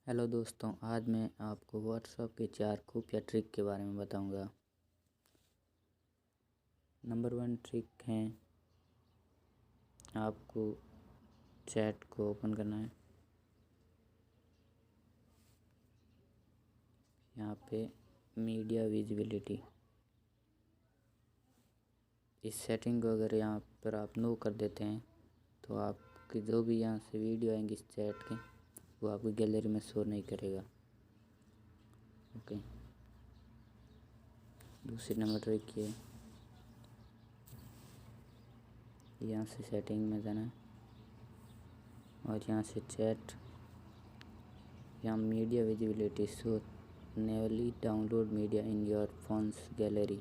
Hello दोस्तों, आज मैं आपको व्हाट्सएप के 4 खुफिया ट्रिक के बारे में बताऊंगा। नंबर 1 ट्रिक है, आपको चैट को ओपन करना है। यहाँ पे मीडिया विजिबिलिटी, इस सेटिंग को अगर यहाँ पर आप नो कर देते हैं तो आपकी जो भी यहाँ से वीडियो आएंगी इस चैट के, वो आपकी गैलरी में शो नहीं करेगा। ओके, दूसरी नंबर ट्रिक ये, यहाँ से सेटिंग में जाना है और यहाँ से चैट, यहाँ media visibility show newly download media in your phones gallery,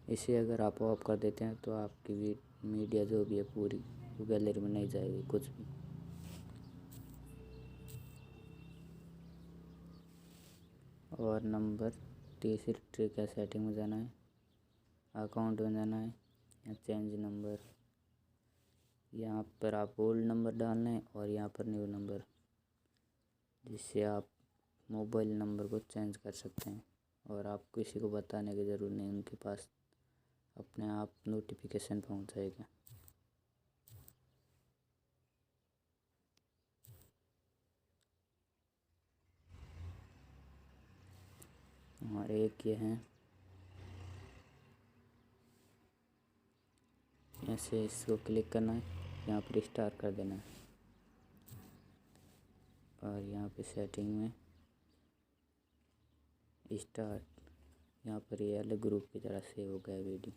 इसे अगर आप ऑफ कर देते हैं तो आपकी मीडिया जो भी है पूरी वो गैलरी में नहीं जाएगी कुछ भी। और नंबर तीसरी ट्रिक है, सेटिंग में जाना है, अकाउंट में जाना है, या चेंज नंबर, यहाँ पर आप ओल्ड नंबर डालना है और यहाँ पर न्यू नंबर, जिससे आप मोबाइल नंबर को चेंज कर सकते हैं और आप किसी को बताने की ज़रूरत नहीं, उनके पास अपने आप नोटिफिकेशन पहुंच जाएगा। और एक ये है, ऐसे इसको क्लिक करना है, यहाँ पर स्टार्ट कर देना है और यहाँ पे सेटिंग में स्टार्ट, यहाँ पर ये अलग ग्रुप की तरह सेव हो गया वीडियो।